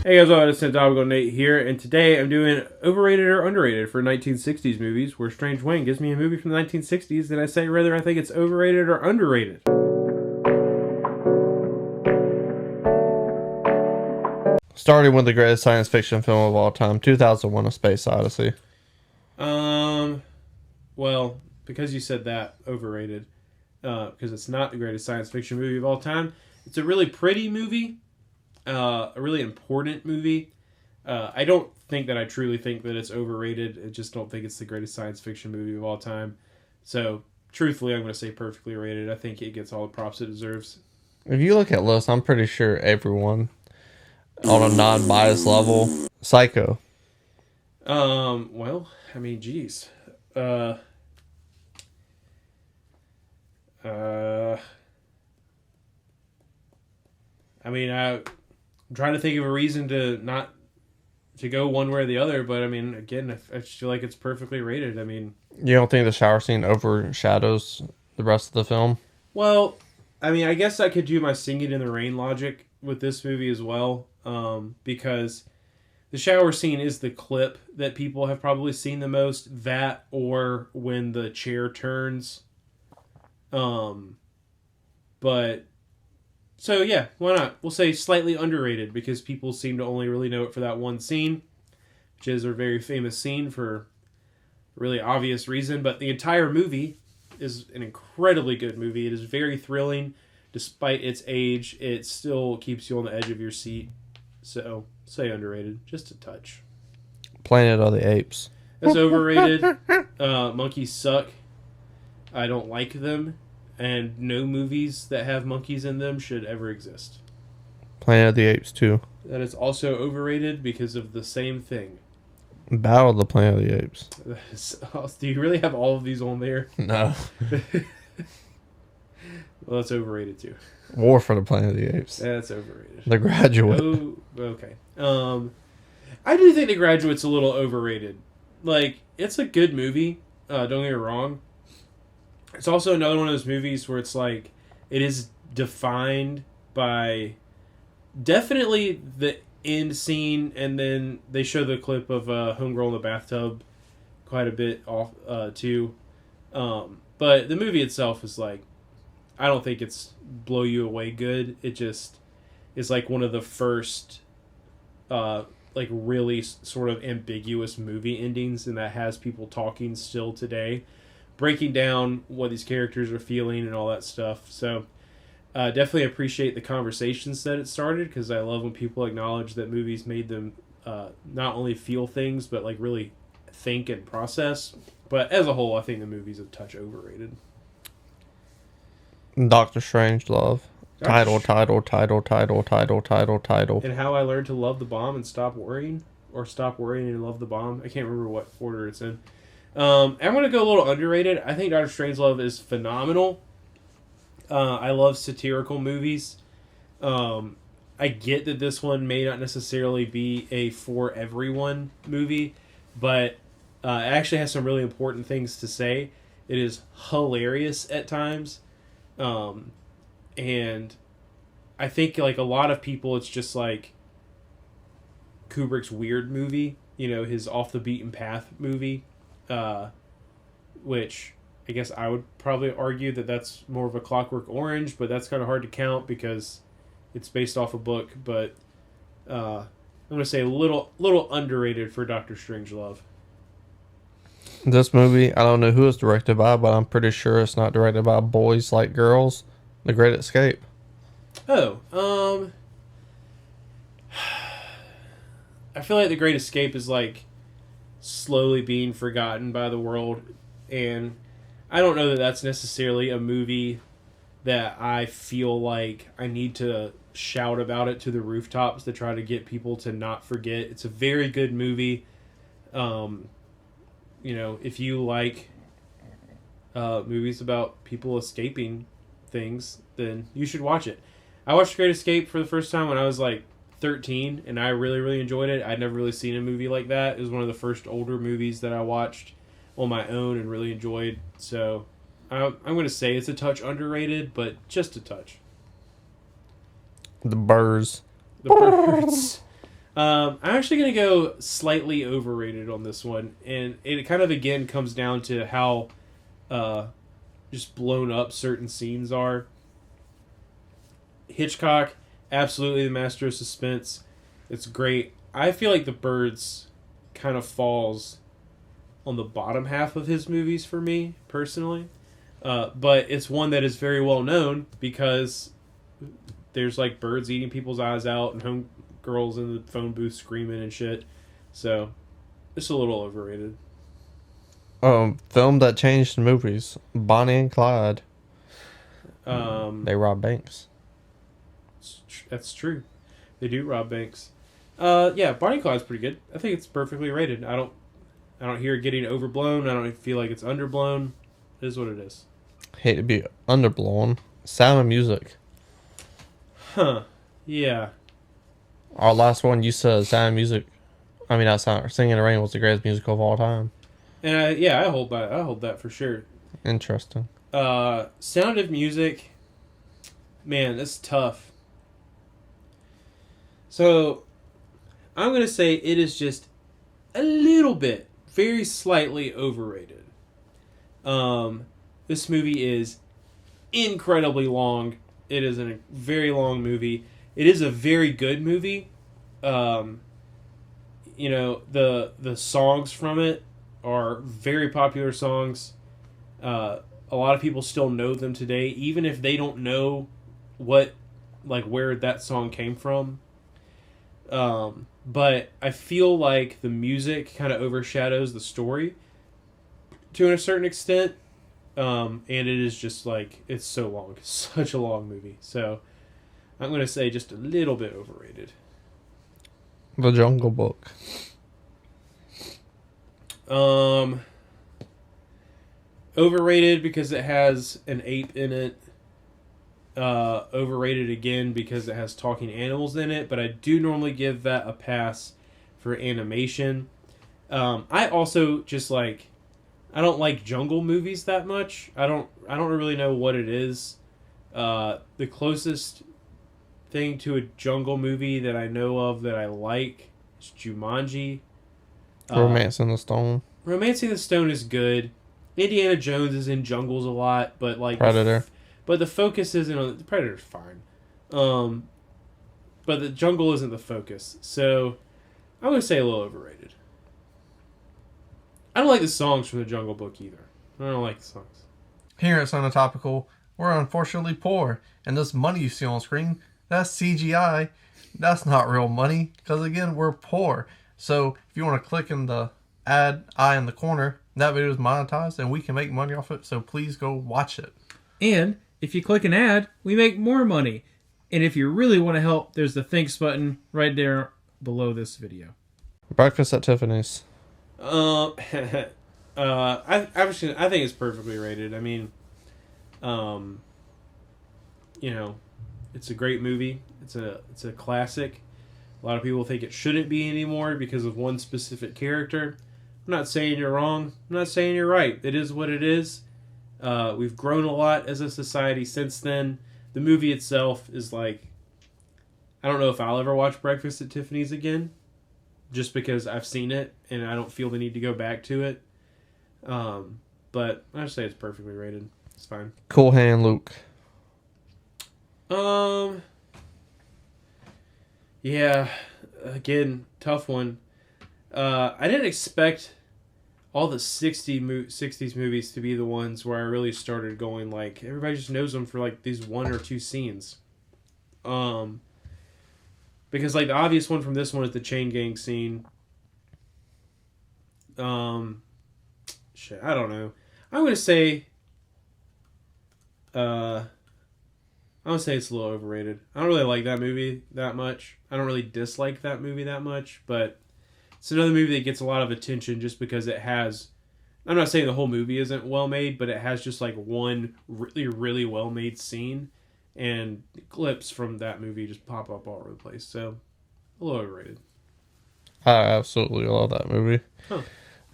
Hey guys, it's Topical Nate here, and today I'm doing overrated or underrated for 1960s movies, where Strange Wang gives me a movie from the 1960s, and I say whether I think it's overrated or underrated. Starting with the greatest science fiction film of all time, 2001: A Space Odyssey. Um, well, because you said that, overrated, because it's not the greatest science fiction movie of all time. It's a really pretty movie, a really important movie. I don't think that I truly think that it's overrated. I just don't think it's the greatest science fiction movie of all time. So, truthfully, I'm going to say perfectly rated. I think it gets all the props it deserves. If you look at lists, I'm pretty sure everyone on a non-biased level, Psycho. Well, I mean, geez. Uh, uh, I'm trying to think of a reason to not to go one way or the other, but I mean, again, I just feel like it's perfectly rated. I mean, You don't think the shower scene overshadows the rest of the film? well, I guess I could do my Singing in the Rain logic with this movie as well, because the shower scene is the clip that people have probably seen the most. That or when the chair turns. Um, but so yeah, why not? We'll say slightly underrated because people seem to only really know it for that one scene, which is a very famous scene for a really obvious reason. But the entire movie is an incredibly good movie. It is very thrilling, despite its age. It still keeps you on the edge of your seat. So say underrated, just a touch. Planet of the Apes. That's overrated. Monkeys suck. I don't like them, and no movies that have monkeys in them should ever exist. Planet of the Apes 2. That is also overrated because of the same thing. Battle of the Planet of the Apes. Do you really have all of these on there? No. Well, that's overrated too. War for the Planet of the Apes. That's overrated. The Graduate. Oh, okay. I do think The Graduate's a little overrated. Like, it's a good movie. Don't get me wrong. It's also another one of those movies where it's like it is defined by definitely the end scene, and then they show the clip of homegirl in the bathtub quite a bit off too. But the movie itself is like, I don't think it's blow you away good. It just is like one of the first like really sort of ambiguous movie endings, and that has people talking still today, breaking down what these characters are feeling and all that stuff. So definitely appreciate the conversations that it started, because I love when people acknowledge that movies made them not only feel things but like really think and process. But as a whole, I think the movie's a touch overrated. Doctor Strange Love. Title. And How I Learned to Love the Bomb and Stop Worrying, or Stop Worrying and Love the Bomb. I can't remember what order it's in. I'm going to go a little underrated. I think Doctor Strangelove is phenomenal. I love satirical movies. I get that this one may not necessarily be a for everyone movie, but it actually has some really important things to say. It is hilarious at times. And I think like a lot of people, it's just like Kubrick's weird movie, his off the beaten path movie, which I guess I would probably argue that that's more of a Clockwork Orange, but that's kind of hard to count because it's based off a book. But I'm gonna say a little underrated for Doctor Strangelove. This movie, I don't know who it's directed by, but I'm pretty sure it's not directed by Boys Like Girls. The Great Escape. Oh, I feel like The Great Escape is like slowly being forgotten by the world, and I don't know that that's necessarily a movie that I feel like I need to shout about it to the rooftops to try to get people to not forget. It's a very good movie. If you like movies about people escaping things, then you should watch it. I watched Great Escape for the first time when I was like 13, and I really, really enjoyed it. I'd never really seen a movie like that. It was one of the first older movies that I watched on my own and really enjoyed. So I'm going to say it's a touch underrated, but just a touch. The Birds. The Birds. I'm actually going to go slightly overrated on this one, and it kind of again comes down to how uh, just blown up certain scenes are. Hitchcock, absolutely the master of suspense. It's great. I feel like The Birds kind of falls on the bottom half of his movies for me personally, but it's one that is very well known because there's like birds eating people's eyes out and home girls in the phone booth screaming and shit. So it's a little overrated. Film that changed movies. Bonnie and Clyde. They rob banks. That's true. They do rob banks. Yeah, Bonnie and Clyde's pretty good. I think it's perfectly rated. I don't hear it getting overblown. I don't feel like it's underblown. It is what it is. Hate to be underblown. Sound of Music. Huh. Yeah. Our last one, you said Sound of Music. I mean, not Sound. Singing in the Rain was the greatest musical of all time. And I hold that. I hold that for sure. Interesting. Sound of Music. Man, that's tough. So, I'm going to say it is just a little bit, very slightly overrated. This movie is incredibly long. It is a very long movie. It is a very good movie. The songs from it are very popular songs. A lot of people still know them today, even if they don't know where that song came from. But I feel like the music kind of overshadows the story to a certain extent. And it is just it's so long. It's such a long movie. So I'm going to say just a little bit overrated. The Jungle Book. Overrated because it has an ape in it. Overrated again because it has talking animals in it, but I do normally give that a pass for animation. I also just I don't like jungle movies that much. I don't really know what it is. The closest thing to a jungle movie that I know of that I like is Jumanji. Romancing the Stone. Romancing the Stone is good. Indiana Jones is in jungles a lot, but Predator. But the focus isn't on the Predator's fine. But the jungle isn't the focus. So I'm gonna say a little overrated. I don't like the songs from the Jungle Book either. I don't like the songs. Here at Sonotopical, we're unfortunately poor, and this money you see on screen, that's CGI. That's not real money, because again, we're poor. So if you want to click in the ad eye in the corner, that video is monetized, and we can make money off it. So please go watch it. And if you click an ad, we make more money. And if you really want to help, there's the thanks button right there below this video. Breakfast at Tiffany's. I think it's perfectly rated. I mean, it's a great movie. It's a classic. A lot of people think it shouldn't be anymore because of one specific character. I'm not saying you're wrong. I'm not saying you're right. It is what it is. We've grown a lot as a society since then. The movie itself is I don't know if I'll ever watch Breakfast at Tiffany's again, just because I've seen it and I don't feel the need to go back to it. But I just say it's perfectly rated. It's fine. Cool Hand Luke. Yeah, again, tough one. I didn't expect all the 60s movies to be the ones where I really started going everybody just knows them for these one or two scenes. Because the obvious one from this one is the chain gang scene. Shit, I don't know. I'm gonna say it's a little overrated. I don't really like that movie that much. I don't really dislike that movie that much, but it's another movie that gets a lot of attention just because it has... I'm not saying the whole movie isn't well made, but it has just one really, really well made scene, and clips from that movie just pop up all over the place. So, a little overrated. I absolutely love that movie. Huh.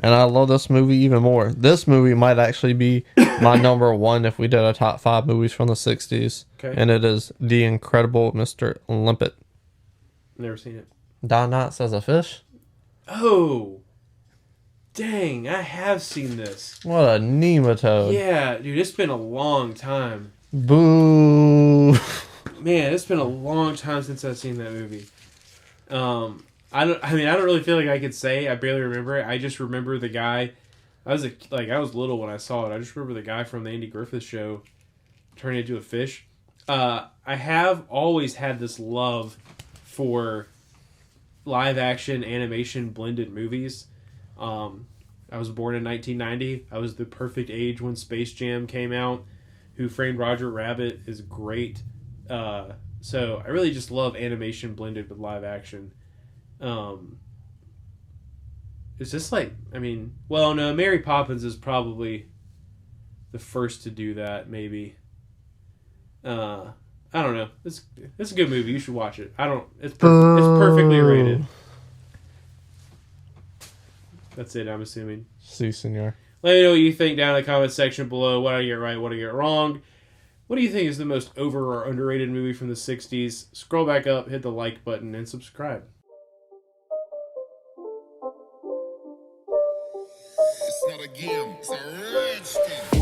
And I love this movie even more. This movie might actually be my number one if we did a top 5 movies from the 60s. Okay. And it is The Incredible Mr. Limpet. Never seen it. Don Knotts as a fish? Oh, dang! I have seen this. What a nematode. Yeah, dude, it's been a long time. Boo. Man, it's been a long time since I've seen that movie. I don't really feel like I could say. I barely remember it. I just remember the guy. I was little when I saw it. I just remember the guy from the Andy Griffith Show turning into a fish. I have always had this love for live action animation blended movies. I was born in 1990. I was the perfect age when Space Jam came out. Who Framed Roger Rabbit is great. So I really just love animation blended with live action. Is this well, no, Mary Poppins is probably the first to do that, maybe. I don't know. It's a good movie. You should watch it. It's perfectly rated. That's it, I'm assuming. Si, senor. Let me know what you think down in the comment section below. What did I get right? What did I get wrong? What do you think is the most over or underrated movie from the 60s? Scroll back up, hit the like button, and subscribe. It's not a game, it's a rich thing.